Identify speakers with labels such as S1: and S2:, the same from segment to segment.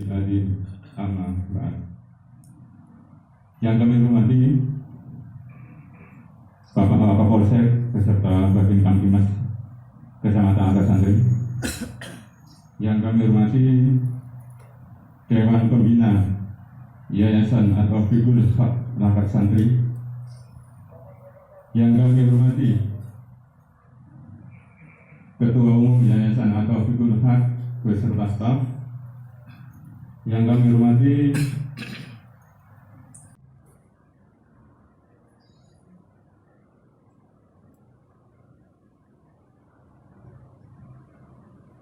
S1: Tadi sama Mbak. Yang kami hormati Bapak Kapolsek beserta Babin Kamtimas Kecamatan Angkat Santri. Yang kami hormati Dewan Pembina Yayasan atau Fikul Angkat Santri. Yang kami hormati Ketua Umum Yayasan atau Fikul Hak beserta staf. Yang kami hormati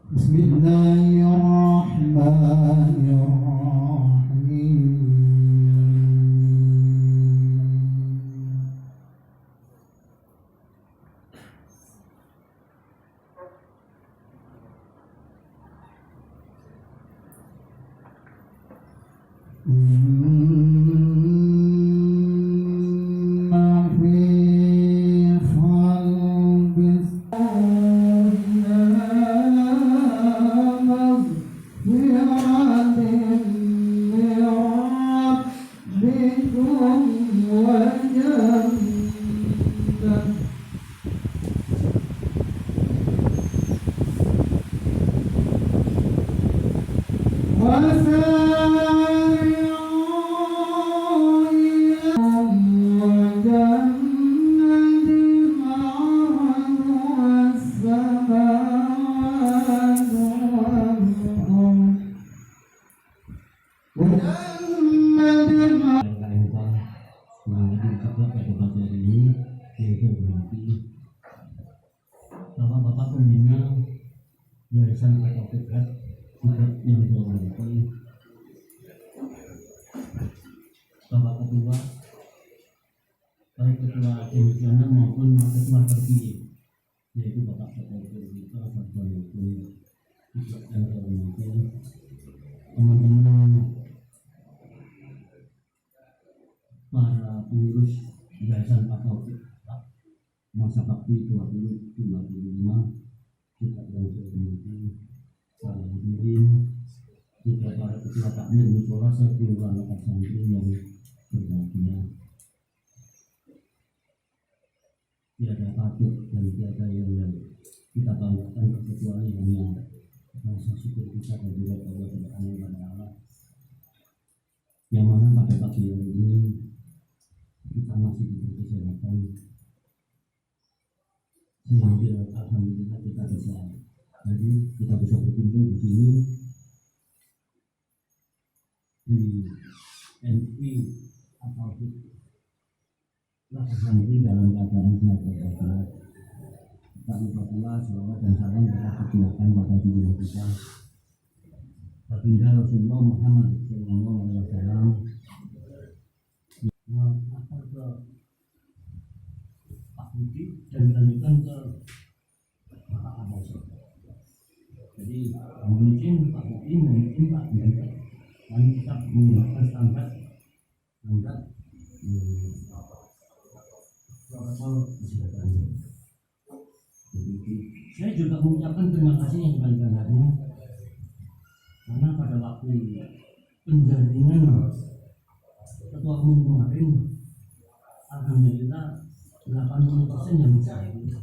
S2: Bismillahirrahmanirrahim. Bapak Pembina Yayasan atau Fikrat yang dihormati Bapak Ketua, baik Ketua Demikianan maupun Ketua terpilih, yaitu Bapak Ketua kita, Bapak itu yang dihormati teman-teman para pengurus Yayasan atau Fikrat masa bakti 2025 kita yang dihormati para hadirin, juga para ketua takmir musyawarah seluruh Angkat Santri yang berbahagia. Tiada patut dan tiada yang kita banggakan kecuali hanya rasa syukur kita dan juga Allah Subhanahu wa Ta'ala, yang mana pada pagi hari ini kita masih diberi kesehatan sehingga alhamdulillah kita bisa berkumpul di sini di NI atau Santri dalam keadaan sehat walafiat. Tak lupa pula selawat dan salam kita perjuangkan pada diri kita Baginda Rasulullah Muhammad SAW. Akan ke Pak Budi dan dilanjutkan ke Pak Abasok. Jadi mungkin Pak Budi, mungkin Pak Budi, kami tetap menggunakan standar protokol kesehatan. Jadi saya juga mengucapkan terima kasih yang sebanyak-banyaknya, karena pada waktu penjaringan Ketua Umum kemarin, alhamdulillah 80% yang bisa lalu,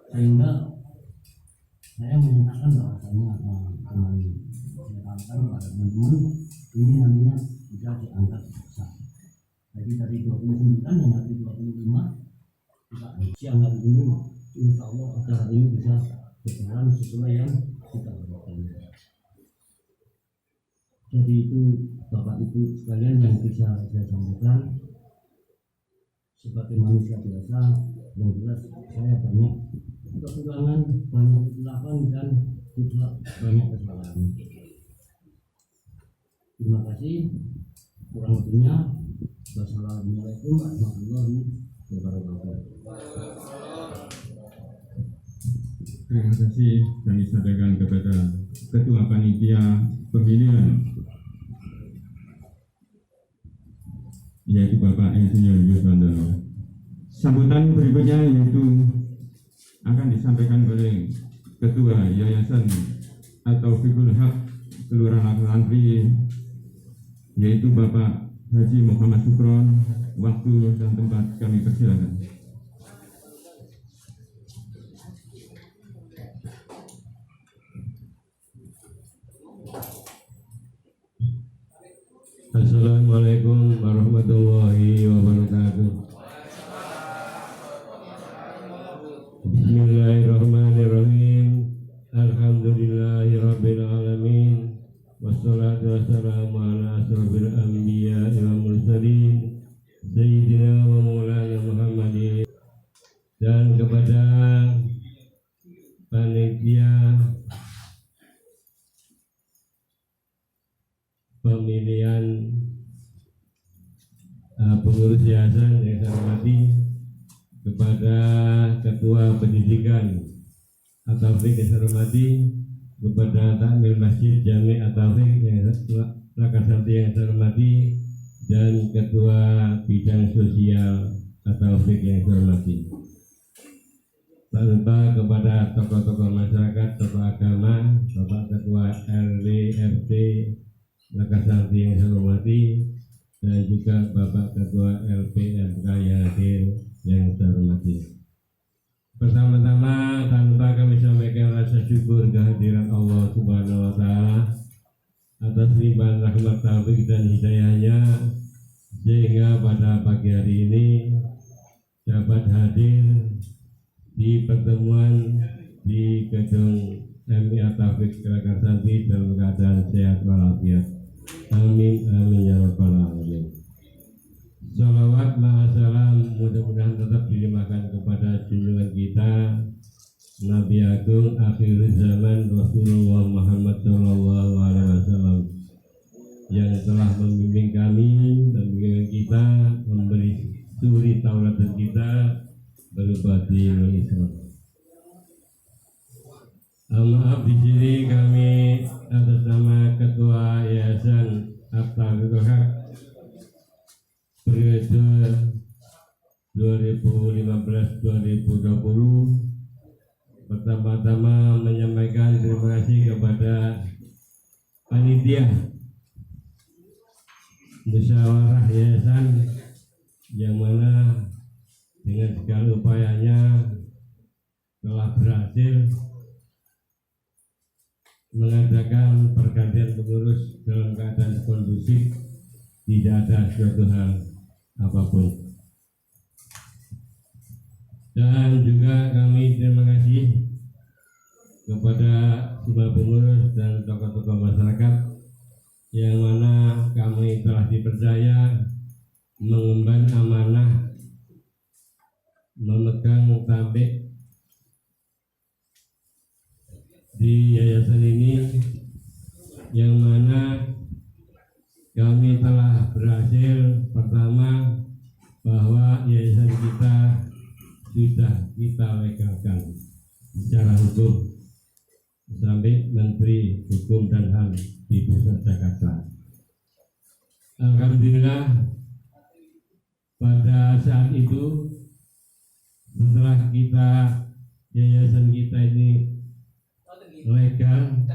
S2: sehingga saya menyatakan bahwasanya dengan saya pada teman-teman ini namanya sudah diangkat sah. Jadi dari 29 yang hari 25 kita siang hari ini, insya Allah acara ini bisa berjalan sesuai yang kita lakukan. Jadi itu Bapak Ibu sekalian yang bisa saya sampaikan. Sebagai manusia biasa, yang jelas saya banyak kekurangan, banyak kesilapan dan juga banyak kesalahan. Terima kasih. Kurang lebihnya, wassalamualaikum warahmatullahi wabarakatuh.
S1: terima kasih kami sampaikan kepada Ketua Panitia Pemilihan yaitu Bapak Insinyur Yuswanto. Sambutan berikutnya yaitu akan disampaikan oleh Ketua Yayasan atau Fikul Haq Kelurahan Lantri, yaitu Bapak Haji Muhammad Sukron. Waktu dan tempat kami persilakan.
S3: Assalamualaikum warahmatullahi wabarakatuh. Bismillahirrahmanirrahim. Alhamdulillahirabbil alamin. Wassalatu wassalamu ala asrofil anbiya wal mursalin Sayyidina wa maulana Muhammadin. Dan kepada panitia pemilihan pengurus yayasan yang saya hormati, kepada ketua pendidikan At-Taufik yang saya hormati, kepada takmir masjid Jami At-Taufik yang Lakasarti yang saya hormati, dan ketua bidang sosial At-Taufik yang saya hormati. Tak lupa kepada tokoh-tokoh masyarakat, tokoh agama, Bapak Ketua RW RT Lakasarti yang saya hormati, dan juga Bapak Ketua LPMK yang hadir yang saya hormati. Pertama-tama tanpa kami sampaikan rasa syukur kehadiran Allah Subhanahu wa Ta'ala atas limpahan rahmat taufik dan hidayahnya, sehingga pada pagi hari ini dapat hadir di pertemuan di gedung MI At-Taufik Lakasarti dalam keadaan sehat walafiat. Amin amin ya rabbal alamin. Salawat ma'asalam mudah-mudahan tetap dilimpahkan kepada junjungan kita Nabi Agung akhir zaman Rasulullah Muhammad sallallahu alaihi wasallam, yang telah membimbing kami dan membimbing kita, memberi suri Taurat dan kita berupa dinul Islam. Maaf di sini kami atas nama Ketua Yayasan At-Taufik periode 2015-2020 pertama-tama menyampaikan terima kasih kepada panitia musyawarah yayasan, yang mana dengan segala upayanya telah berhasil mengadakan pergantian pengurus dalam keadaan kondusif, tidak ada suatu hal apapun. Dan juga kami terima kasih kepada semua pengurus dan tokoh-tokoh masyarakat yang mana kami telah dipercaya mengemban amanah memegang tabik di yayasan ini, yang mana kami telah berhasil pertama bahwa yayasan kita sudah kita legalkan secara hukum sampai Menteri Hukum dan HAM di Pusat Jakarta. Alhamdulillah pada saat itu, setelah yayasan kita ini legal,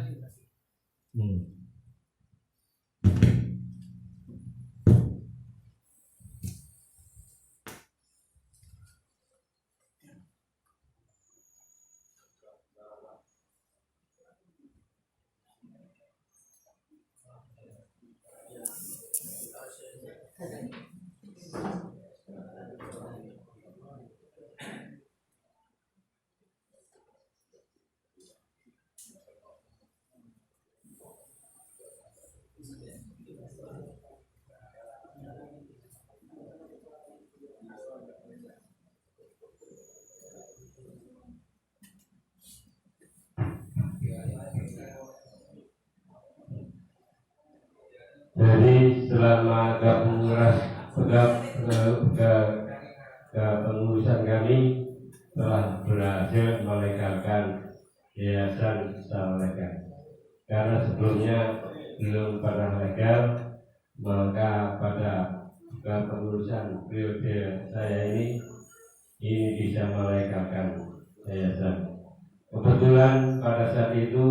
S3: jadi selama kepengurusan kami telah berhasil melegalkan yayasan secara legal. Karena sebelumnya belum pernah legal, maka pada kepengurusan periode saya ini bisa melegalkan yayasan. Kebetulan pada saat itu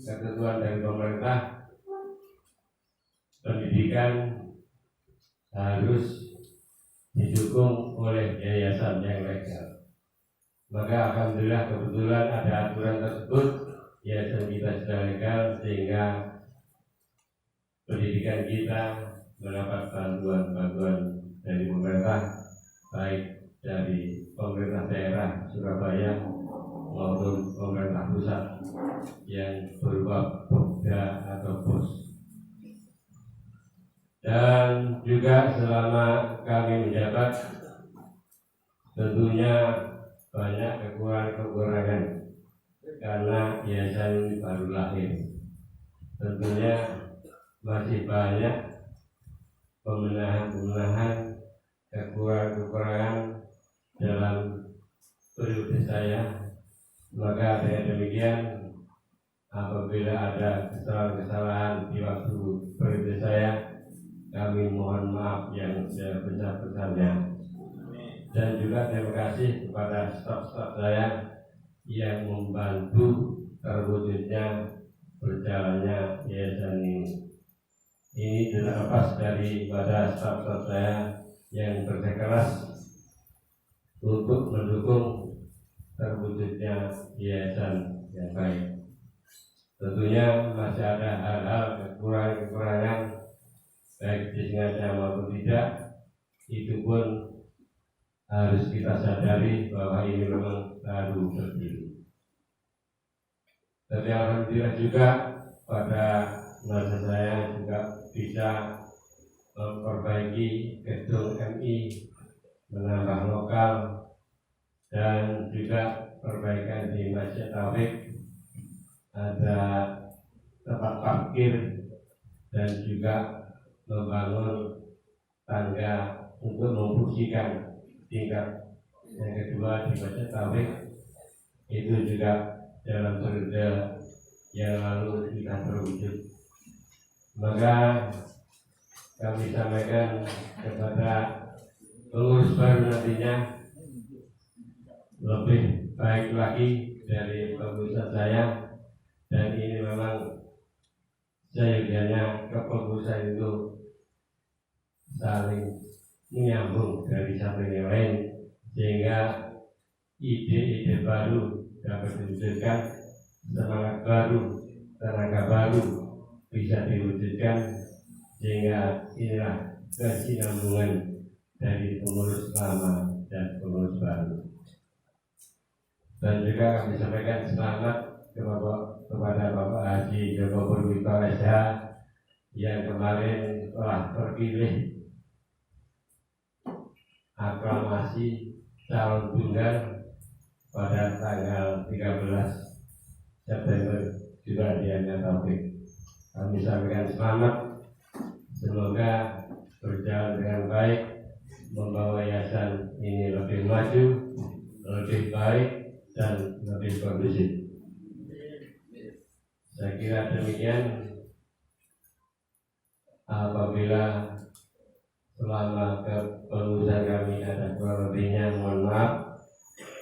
S3: ketentuan dari pemerintah pendidikan harus didukung oleh yayasan yang legal. Maka alhamdulillah kebetulan ada aturan tersebut, yayasan kita sudah legal sehingga pendidikan kita mendapat bantuan dari pemerintah, baik dari pemerintah daerah Surabaya maupun pemerintah pusat yang berupa Pokda atau POS. Dan juga selama kami menjabat tentunya banyak kekurangan karena yayasan ini baru lahir. Tentunya masih banyak pembenahan kekurangan dalam periode saya. Maka dengan demikian, apabila ada kesalahan-kesalahan di waktu periode saya, kami mohon maaf yang sebesar-besarnya. Dan juga terima kasih kepada staf-staf saya yang membantu terwujudnya berjalannya yayasan ini. Ini tidak lepas daripada staf-staf saya yang bersikeras untuk mendukung terwujudnya yayasan yang baik. Tentunya masih ada hal-hal kekurangan baik disengaja maupun tidak, itu pun harus kita sadari bahwa ini memang baru berdiri. Tapi alhamdulillah juga pada masa saya juga bisa memperbaiki gedung MI, menambah lokal, dan juga perbaikan di Masjid Taufik, ada tempat parkir dan juga membangun tangga untuk memfungsikan tingkat yang kedua di Masjid Taufik. Itu juga dalam periode yang lalu kita terwujud. Maka kami sampaikan kepada pengurus baru nantinya lebih baik lagi dari pengurusan saya, dan ini memang seyogianya kepengurusan itu saling menyambung dari satu yang lain sehingga ide-ide baru dapat diwujudkan, semangat baru, tenaga baru bisa diwujudkan, sehingga inilah kesinambungan dari pengurus lama dan pengurus baru. Dan juga kami sampaikan selamat kepada Bapak Haji Joko Purwito SH yang kemarin telah terpilih aklamasi calon tunggal pada tanggal 13 September juga di Anda Taufik. Kami sampaikan selamat, semoga berjalan dengan baik, membawa yayasan ini lebih maju, lebih baik, dan lebih kondusif. Saya kira demikian. Apabila selama kepengurusan kami ada kurang lebihnya, mohon maaf.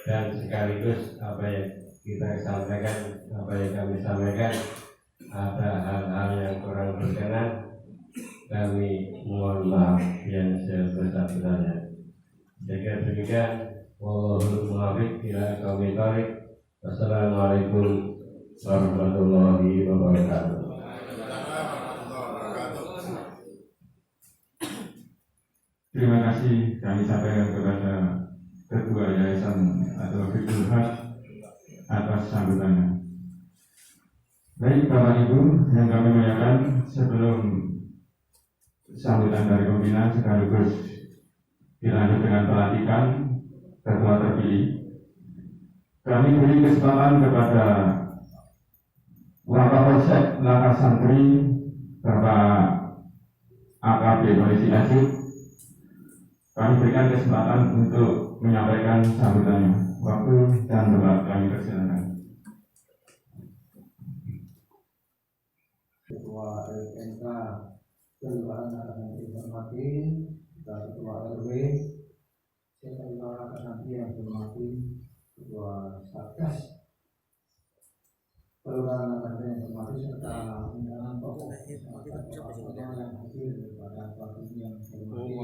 S3: Dan sekaligus apa yang kita sampaikan, apa yang kami sampaikan, ada hal-hal yang kurang berkenan, kami mohon maaf yang sebesar-besarnya. Saya kira demikian. Wallahul muwaffiq ila aqwamit thoriq. Wassalamualaikum warahmatullahi wabarakatuh.
S1: Terima kasih kami sampaikan kepada Ketua Yayasan atau Fikul Haq atas sambutannya. Baik Bapak Ibu yang kami muliakan, sebelum sambutan dari pimpinan sekaligus dilanjut dengan pelantikan Ketua terpilih, kami beri kesempatan kepada Wakapolsek Laka Santri Bapak AKP Polisi Ajib. Kami berikan kesempatan untuk menyampaikan sambutannya. Waktu dan tempat kami persilakan.
S4: Ketua LNK Kelurahan yang dihormati, Ketua RW, Ketua Nanti yang dihormati, Ketua Satgas Kelurahan dan informasi serta undangan tokoh yang hadir pada pagi yang hormati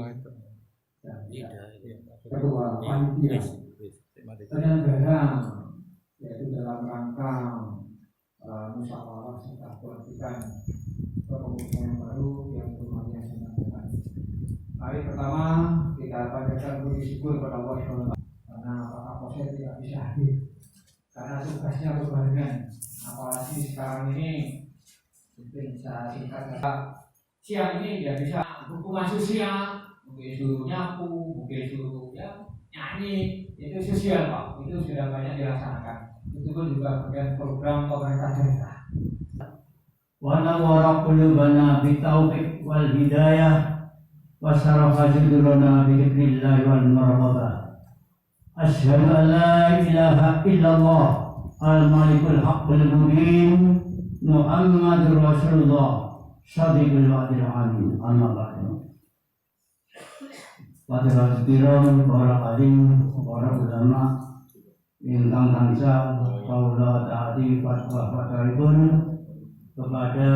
S4: dan ketua panitia penyelenggara yaitu dalam rangka musyawarah serta pelantikan kepemimpinan yang baru yang hormatnya sedang datang. Hari pertama kita panjatkan puji syukur kepada Allah SWT karena Pak Kapolsek tidak bisa hadir karena tugasnya berbarengan. Apalagi sekarang ini mungkin saya singkat siang ini dia bisa hukuman sosial, mungkin suruh nyapu, mungkin suruh ya nyanyi, itu sosial Pak, itu sudah banyak dilaksanakan. Itu pun juga bagian program pemerintah daerah.
S2: Wa nawwara qulubana bitaufiq wal hidayah wa sarafa judurana bi dzikrillah wal marhabah. Asyhadu an la ilaha illallah al-malikul haqqul mubin Muhammadur Rasulullah Shadiqul wa'dil amin. Amma ba'du. Pada hadirin para alim, para ulama ingkang tansah kawula taati fatwa-fatwaipun kepada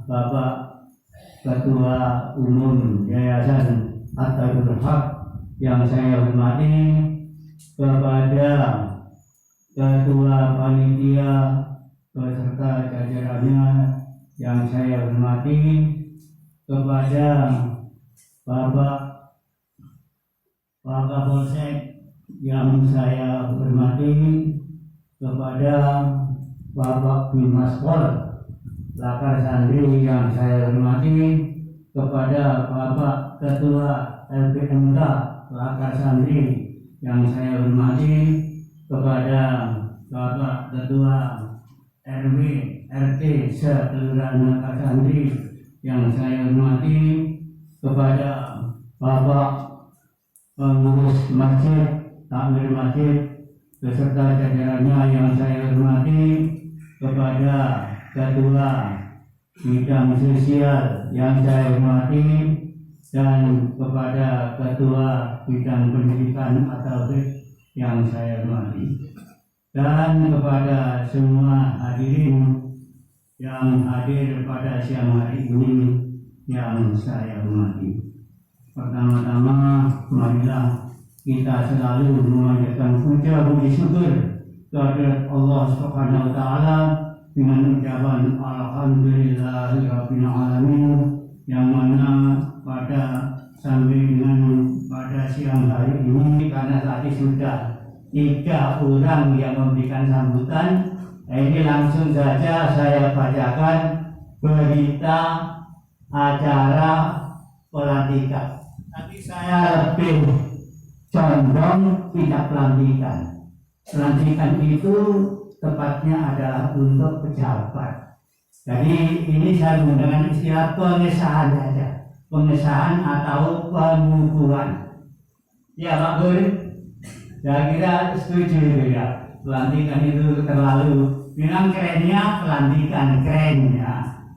S2: Bapak Ketua Umum Yayasan At-Taibul Haq yang saya hormati, kepada Ketua Panitia beserta jajarannya yang saya hormati, kepada Bapak Kapolsek yang saya hormati, kepada Bapak Bimas Pol Lakar Santri yang saya hormati, kepada Bapak Ketua LPMK Lakar Santri yang saya hormati, kepada Bapak Ketua RW RT Kelurahan Lakar Santri yang saya hormati, kepada Bapak pengurus masjid, takmir masjid beserta jajarannya yang saya hormati, kepada Ketua Bidang Sosial yang saya hormati, dan kepada Ketua Bidang Pendidikan atau yang saya hormati, dan kepada semua hadirin yang hadir pada siang hari ini yang saya hormati. Pertama-tama, marilah kita selalu memanjatkan puji syukur kepada Allah Subhanahu wa taala dengan ucapan alhamdulillahirabbil alamin, yang mana pada sampai dengan pada siang hari ini karena tadi sudah 3 orang yang memberikan sambutan, ini langsung saja saya bacakan berita acara pelantikan. Tapi saya lebih condong tidak pelantikan. Pelantikan itu tepatnya adalah untuk pejabat. Jadi ini saya menggunakan istilah pengesahan saja, pengesahan atau pengukuhan. Ya Pak Guru, saya kira setuju ya. Pelantikan itu terlalu, bilang kerennya pelantikan, kerennya.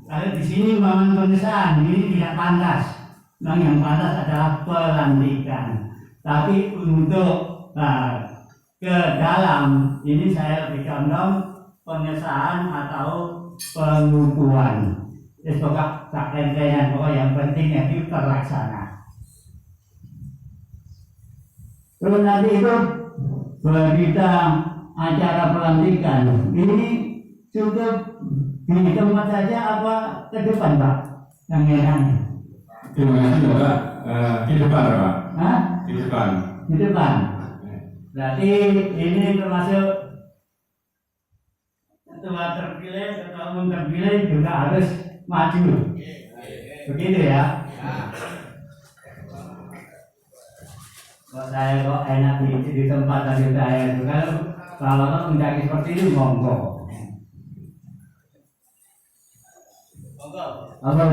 S2: Kalau di sini memang pengesahan, ini tidak pantas. Memang yang pantas adalah pelantikan. Tapi untuk ke dalam ini saya lebih condong pengesahan atau pengukuhan. Pokoknya tak rentean, pokoknya yang pentingnya itu terlaksana. Terus nanti itu berita acara pelantikan ini cukup di tempat saja apa ke depan Pak? Yang enaknya?
S1: Terima kasih Bapak. Di depan Pak.
S2: Hah?
S1: Di depan.
S2: Di depan. Berarti ini termasuk ketua terpilih, ketua umum terpilih juga harus maju. Begitu ya? Kok saya kok enak di tempat tadi saya itu kalau menjadi seperti ini monggo. Apa?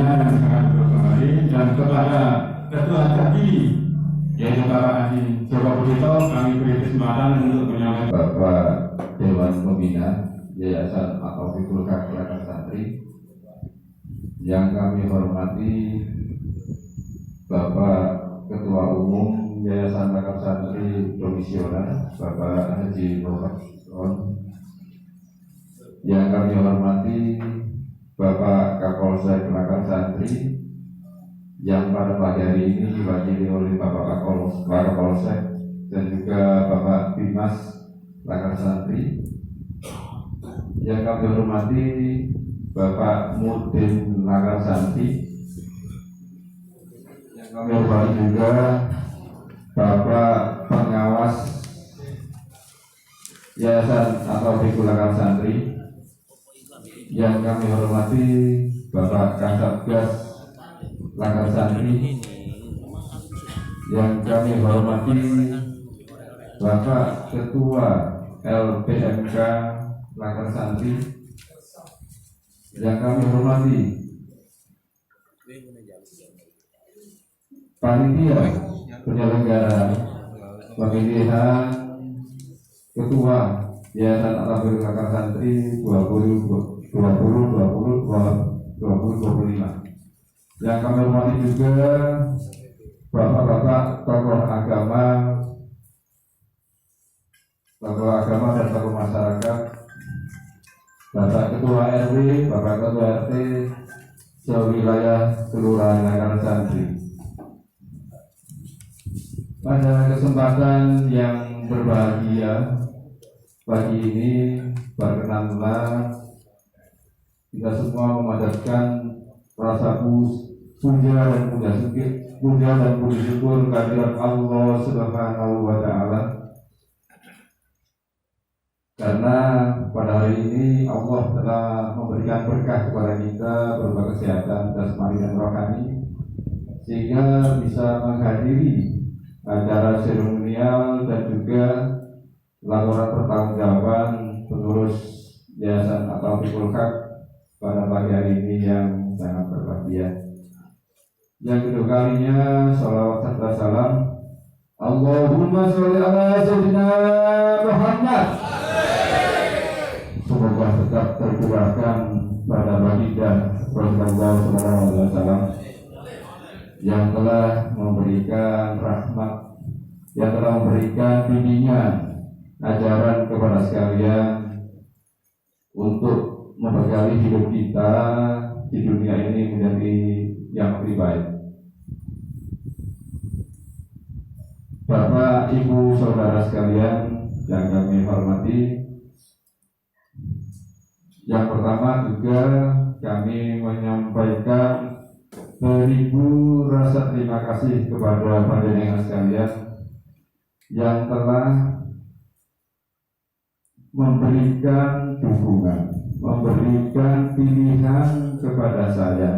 S1: yang sangat berkembang dan kepada ketua terpilih yaitu Bapak Haji Joko Budito kami beri kesempatan untuk menyampaikan.
S5: Bapak Dewan Pembina Yayasan At-Taufiqul Haq Santri yang kami hormati Bapak Ketua Umum Yayasan Lakar Santri Komisioner Bapak Haji Muhammad Ron, yang kami hormati Bapak Kapolsek Lakar Santri yang pada pagi hari ini diwakili oleh Bapak Kapolsek dan juga Bapak Bimas Lakar Santri, yang kami hormati Bapak Mudin Lakar Santri, yang kami hormati juga Bapak Pengawas Yayasan At-Taufiqul Haq Santri, yang kami hormati Bapak Kasatgas Lakar Santri, yang kami hormati Bapak Ketua LPMK Lakar Santri, yang kami hormati panitia penyelenggara pemilihan Ketua Yayasan At-Taufiqul Haq Santri 2025, yang kami hormati juga bapak-bapak tokoh agama dan tokoh masyarakat, Bapak Ketua RW, Bapak Ketua RT sewilayah Kelurahan Lakar Santri. Pada kesempatan yang berbahagia pagi ini, berkenanlah kita semua memanjatkan rasa puja dan puji syukur kehadirat Allah Subhanahu wa Ta'ala, karena pada hari ini Allah telah memberikan berkah kepada kita berupa kesehatan jasmani dan rohani, sehingga bisa menghadiri acara seremonial dan juga laporan pertanggungjawaban pengurus Yayasan At-Taufiqul Haq pada pagi hari ini yang sangat berbahagia. Yang kedua kalinya, salawat serta salam Allahumma sholli ala sayyidina Muhammad, semoga tetap tercurahkan pada baginda Rasulullah SAW yang telah memberikan rahmat, yang telah memberikan bimbingan ajaran kepada sekalian untuk membekali hidup kita di dunia ini menjadi yang lebih baik. Bapak, Ibu, Saudara sekalian yang kami hormati, yang pertama juga kami menyampaikan beribu rasa terima kasih kepada panjenengan sekalian yang telah memberikan dukungan, memberikan pilihan kepada saya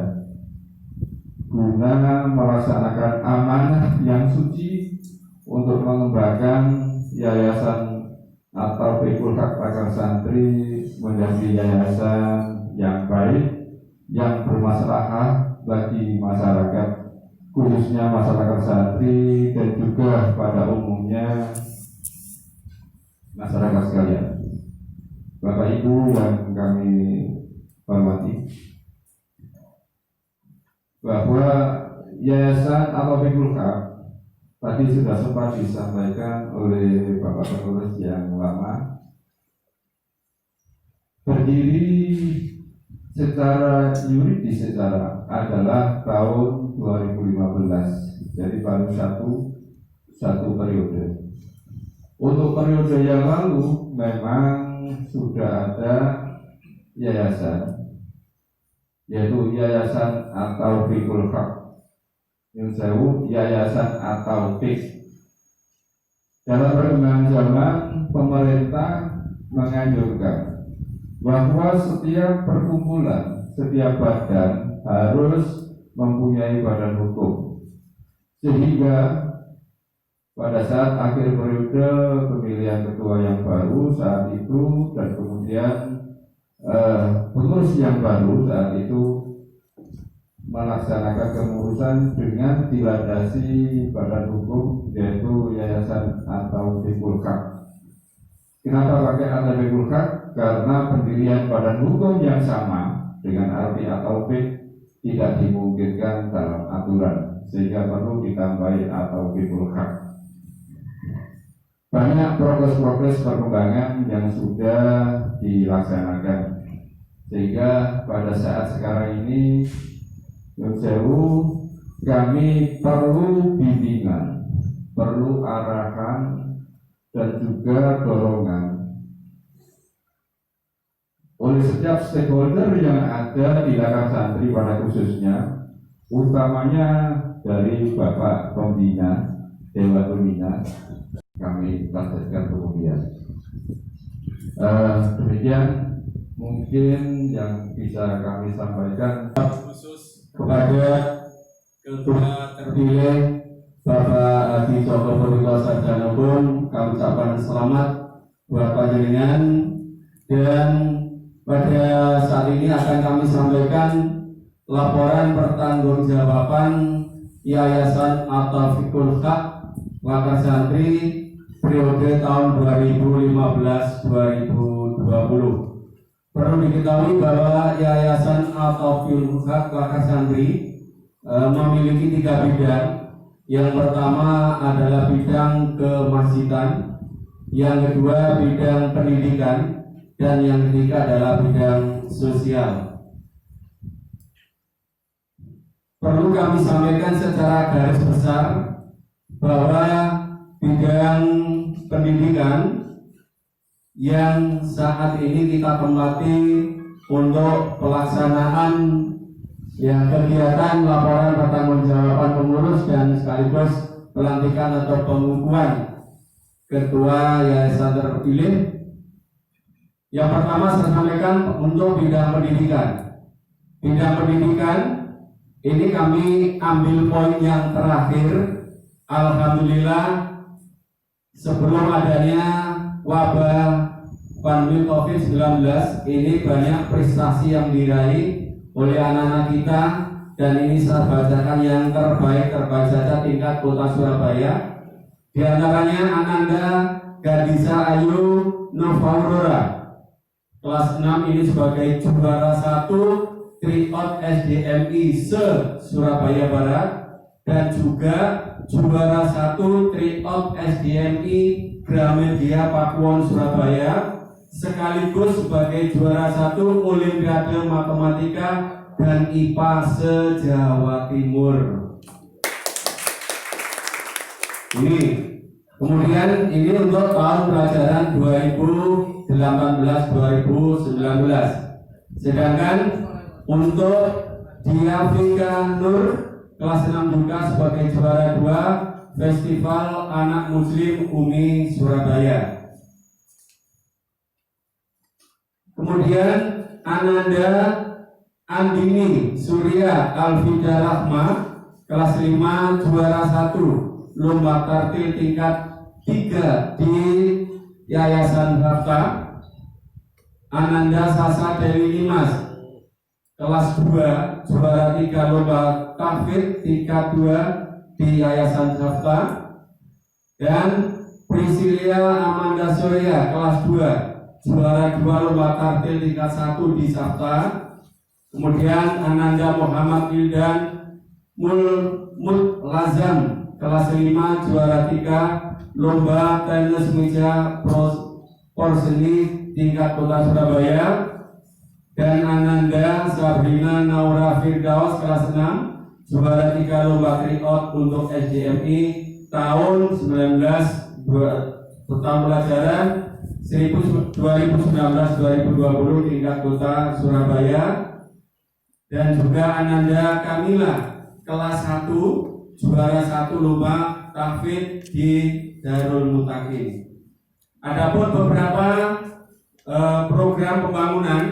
S5: guna melaksanakan amanah yang suci untuk mengembangkan Yayasan At-Taufiqul Haq Lakar Santri menjadi yayasan yang baik, yang bermaslahah bagi masyarakat, khususnya masyarakat santri dan juga pada umumnya masyarakat sekalian. Bapak Ibu yang kami hormati, bahwa Yayasan At-Taufiqul Haq tadi sudah sempat disampaikan oleh Bapak Pengurus yang lama, berdiri secara yuridis adalah tahun 2015, jadi baru satu periode. Untuk periode yang lalu memang sudah ada yayasan, yaitu Yayasan At-Taufiqul Haq, Yayasan At-Taufiq. Dalam perkembangan zaman, pemerintah menganjurkan bahwa setiap perkumpulan, setiap badan harus mempunyai badan hukum, sehingga pada saat akhir periode pemilihan ketua yang baru saat itu dan kemudian pengurus yang baru saat itu melaksanakan kepengurusan dengan dilandasi badan hukum yaitu Yayasan At-Taufiqul Haq. Kenapa pakai At-Taufiqul Haq? Karena pendirian badan hukum yang sama dengan arti At-Taufiq tidak dimungkinkan dalam aturan, sehingga perlu ditambahi At-Taufiqul Haq. Banyak progres perkembangan yang sudah dilaksanakan, sehingga pada saat sekarang ini kami perlu bimbingan, perlu arahan dan juga dorongan oleh setiap stakeholder yang ada di Lakar Santri pada khususnya, utamanya dari Bapak Pembina Dewan Pembina. Kami lanjutkan kemudian. Demikian mungkin yang bisa kami sampaikan khusus kepada Ketua terpilih Bapak Adi Joko Purwito Sarjana Hukum. Kami ucapkan selamat buat panjenengan, dan pada saat ini akan kami sampaikan laporan pertanggungjawaban Yayasan At-Taufiqul Haq Lakar Santri periode tahun 2015-2020. Perlu diketahui bahwa Yayasan At-Taufiqul Haq Lakar Santri memiliki 3 bidang. Yang pertama adalah bidang kemasjidan, yang kedua bidang pendidikan, dan yang ketiga adalah bidang sosial. Perlu kami sampaikan secara garis besar bahwa bidang pendidikan yang saat ini kita tempati untuk pelaksanaan kegiatan laporan pertanggungjawaban pengurus dan sekaligus pelantikan atau pengukuhan ketua yayasan terpilih. Yang pertama saya sampaikan untuk bidang pendidikan. Bidang pendidikan ini kami ambil poin yang terakhir. Alhamdulillah, sebelum adanya wabah pandemi COVID-19 ini banyak prestasi yang diraih oleh anak-anak kita, dan ini saya bacakan yang terbaik saja tingkat kota Surabaya. Di antaranya Ananda Gadisa Ayu Novaurora kelas 6 ini sebagai juara 1 Tryout SDMI se-Surabaya Barat, dan juga juara 1 Tryout SDMI Gramedia Pakuwon Surabaya, sekaligus sebagai juara 1 Olimpiade Matematika dan IPA se-Jawa Timur. Ini kemudian ini untuk tahun pelajaran 2018-2019. Sedangkan untuk Diavika Nur kelas 6 juga sebagai juara 2 Festival Anak Muslim UMI Surabaya. Kemudian Ananda Andini Surya Alfida Rahma kelas 5 juara 1 lomba tartil tingkat 3 di Yayasan Hafta. Ananda Sasa Dewi Limas kelas 2 juara 3 lomba tahfidz tingkat 2 di Yayasan Hafta. Dan Priscilia Amanda Surya kelas 2 juara 2 lomba tartil tingkat 1 di Sabta. Kemudian Ananda Muhammad Ildan Lazam kelas 5 juara 3 lomba tenis meja porseni tingkat kota Surabaya. Dan Ananda Sabrina Naura Firdaus kelas 6 juara 3 lomba tryout untuk SDMI tahun tahun pelajaran 2019-2020 tingkat kota Surabaya. Dan juga Ananda Kamila kelas 1 juara 1 lomba tahfidz di Darul Mutakin. Adapun beberapa program pembangunan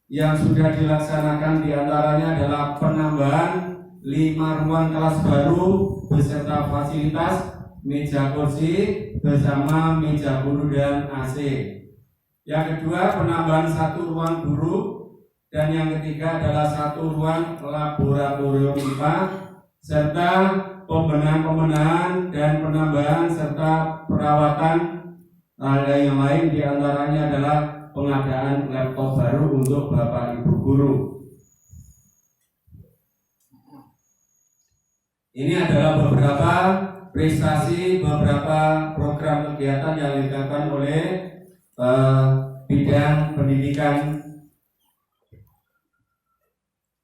S5: yang sudah dilaksanakan diantaranya adalah penambahan 5 ruang kelas baru beserta fasilitas meja kursi bersama meja guru dan AC. Yang kedua, penambahan 1 ruang guru
S6: dan yang ketiga adalah 1 ruang laboratorium IPA serta pembenahan dan penambahan serta perawatan ada yang lain, diantaranya adalah pengadaan laptop baru untuk Bapak Ibu guru. Ini adalah beberapa prestasi, beberapa program kegiatan yang dilakukan oleh bidang pendidikan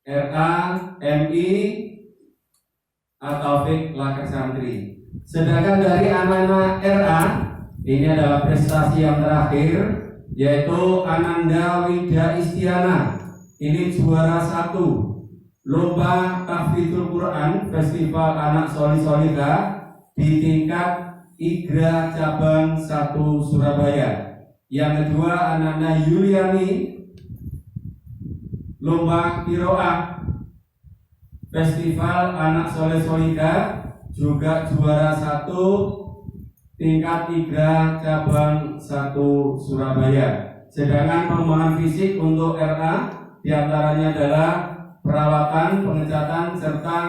S6: RA, MI, atau Taufik Laker Santri. Sedangkan dari anak-anak RA, ini adalah prestasi yang terakhir, yaitu Ananda Wida Istiana. Ini juara 1 Lomba Tahfidzul Quran Festival Anak Soli Solika di tingkat IGRA Cabang 1 Surabaya. Yang kedua Ananda Yuliani, Lomba Qiraah Festival Anak Soleh Solika, juga juara 1 tingkat IGRA Cabang 1 Surabaya. Sedangkan pengembangan fisik untuk RA diantaranya adalah perawatan, pengecatan, serta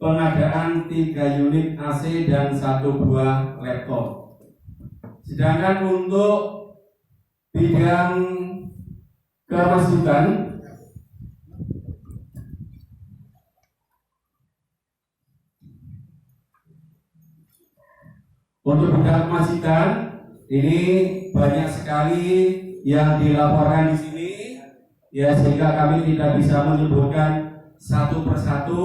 S6: pengadaan 3 unit AC dan 1 buah laptop. Sedangkan untuk bidang kemasjidan, ini banyak sekali yang dilaporkan di sini, ya, sehingga kami tidak bisa menyebutkan satu persatu,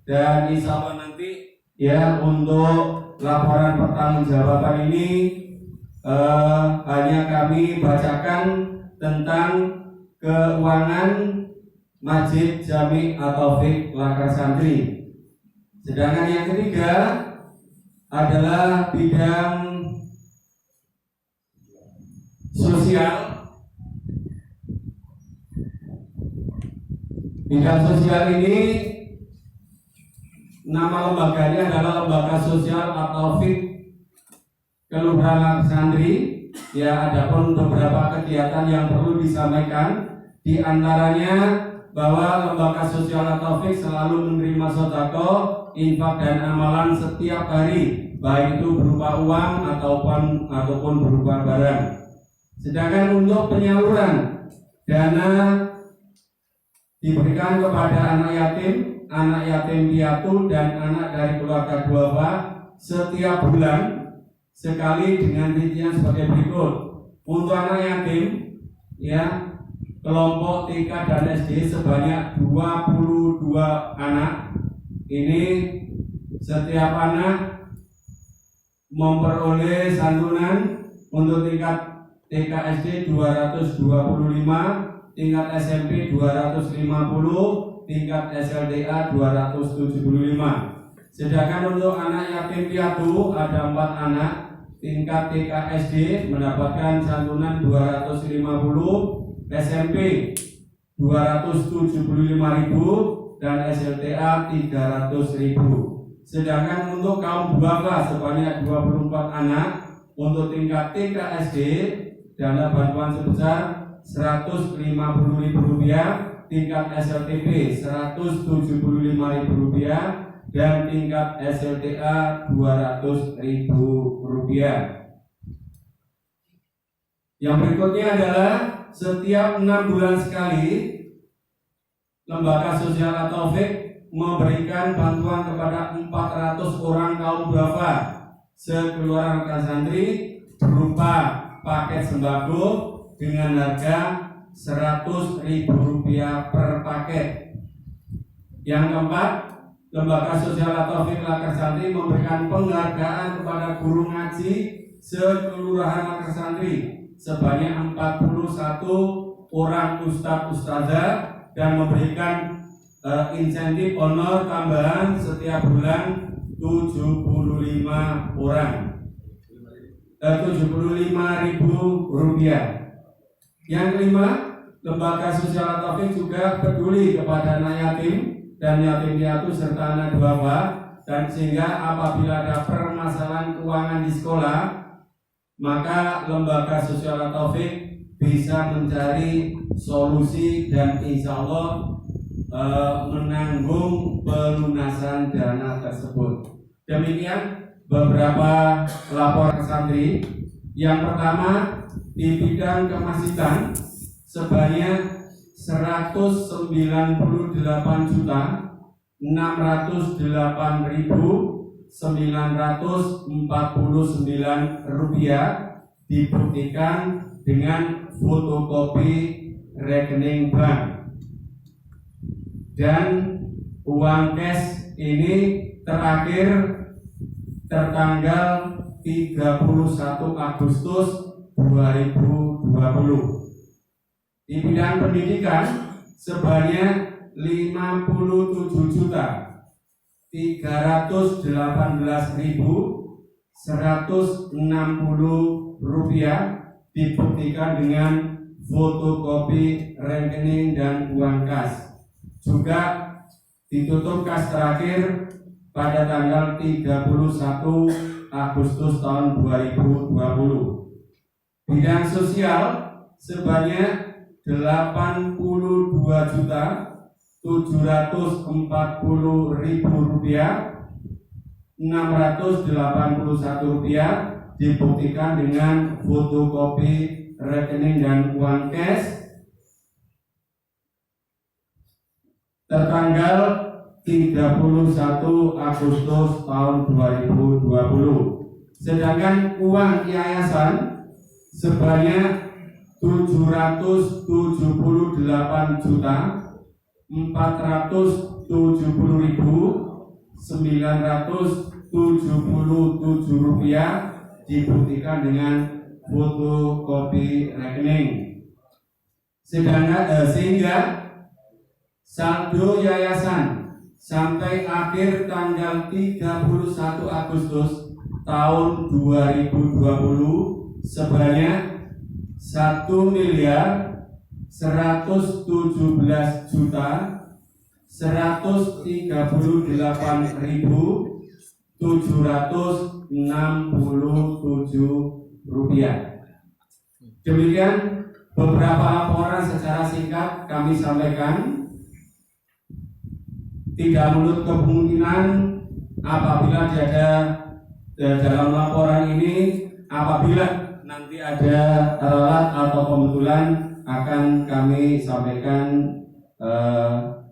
S6: dan insya Allah nanti ya untuk laporan pertanggungjawaban ini hanya kami bacakan tentang keuangan Masjid Jami At-Taufik Laker Santri. Sedangkan yang ketiga adalah bidang sosial. Bidang sosial ini nama lembaganya adalah Lembaga Sosial At-Taufik Kelurahan Laker Santri. Ya, adapun beberapa kegiatan yang perlu disampaikan, di antaranya bahwa Lembaga Sosial At-Taufik selalu menerima sedekah, infak dan amalan setiap hari, baik itu berupa uang ataupun berupa barang. Sedangkan untuk penyaluran dana diberikan kepada anak yatim piatu dan anak dari keluarga duafa setiap bulan sekali dengan rincian sebagai berikut. Untuk anak yatim, ya, kelompok TK dan SD sebanyak 22 anak. Ini setiap anak memperoleh santunan untuk tingkat TK SD 225, tingkat SMP 250, tingkat SLDA 275. Sedangkan untuk anak yatim piatu ada 4 anak. Tingkat TK SD mendapatkan santunan 250, SMP 275.000 dan SLTA 300.000. Sedangkan untuk kaum duafa sebanyak 24 anak. Untuk tingkat TK SD dana bantuan sebesar Rp150.000, tingkat SLTP Rp175.000 dan tingkat SLTA Rp200.000. Yang berikutnya adalah setiap 6 bulan sekali Lembaga Sosial At-Taufik memberikan bantuan kepada 400 orang kaum duafa sekelurahan Laker Santri berupa paket sembako dengan harga Rp100.000 per paket. Yang keempat, Lembaga Sosial At-Taufik Laker Santri memberikan penghargaan kepada guru ngaji sekelurahan Laker Santri sebanyak 41 orang ustadz-ustadzah dan memberikan insentif honor tambahan setiap bulan 75 orang, Rp75.000. Yang kelima, Lembaga Sosial At-Taufik juga peduli kepada anak yatim dan yatim piatu serta anak duafa, dan sehingga apabila ada permasalahan keuangan di sekolah, maka Lembaga Sosial At-Taufik bisa mencari solusi dan insya Allah menanggung pelunasan dana tersebut. Demikian beberapa laporan santri. Yang pertama, di bidang kemasitan sebanyak 198.989 rupiah dibuktikan dengan fotokopi rekening bank, dan uang cash ini terakhir tertanggal 31 Agustus 2020. Di bidang pendidikan sebanyak 57.318.160 rupiah dibuktikan dengan fotokopi rekening dan uang kas. Juga ditutup kas terakhir pada tanggal 31 Agustus tahun 2020. Bidang sosial sebanyak 82.740.681 rupiah dibuktikan dengan fotokopi rekening dan uang cash tertanggal 31 Agustus tahun 2020. Sedangkan uang yayasan sebanyak 778.977 rupiah dibuktikan dengan fotokopi rekening. Sehingga saldo yayasan sampai akhir tanggal 31 Agustus tahun 2020 sebanyak 1.138.767 rupiah. Demikian beberapa laporan secara singkat kami sampaikan. Tidak menutup kemungkinan apabila ada dalam laporan ini, apabila nanti ada telat atau kebetulan akan kami sampaikan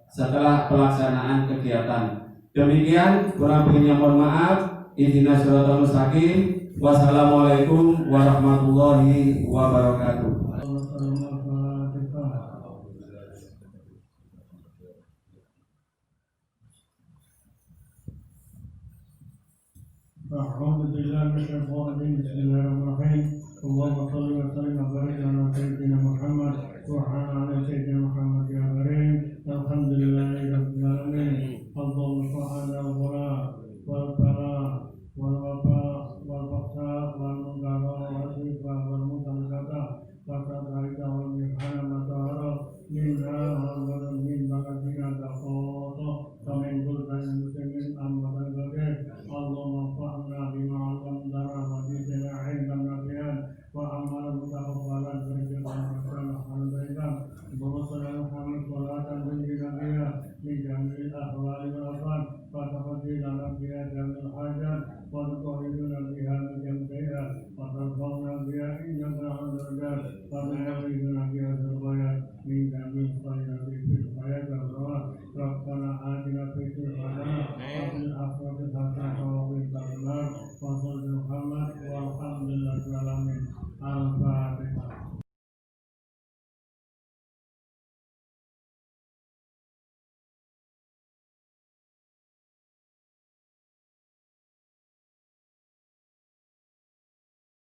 S6: setelah pelaksanaan kegiatan. Demikian, kurang lebihnya mohon maaf. Ihdinas siratal mustaqim. Wassalamualaikum warahmatullahi wabarakatuh.
S7: أعوذ بالله من الشيطان الرجيم بسم الله الرحمن الرحيم اللهم صل وسلم وبارك على سيدنا محمد وعلى سيدنا محمد يا كريم الحمد لله رب العالمين اللهم صل على والبلاء والوباء والبقاء والمنكر والشفاء والمتلقى وكذلك والمحن مطهر منا ومن بلدنا دقوط ومن كل مسلم أمر الغيب اللهم انفعنا بما علمتنا وزدنا علما نافعا وعملا متقبلا برزقا حسنا حمدا وصلى محمد صلاة تنجينا بها من جميع الأحوال والأفعال وتقضي لنا بها جميع الحاجات وتطهرنا بها من جميع السيئات وترفعنا بها إنك عند الرجال وتبلغنا بها الغايات من جميع الخيرات في الحياة والزواج ربنا آتنا في الدنيا وفي الآخرة حسنة وقنا عذاب النار وصل محمد والحمد لله رب العالمين.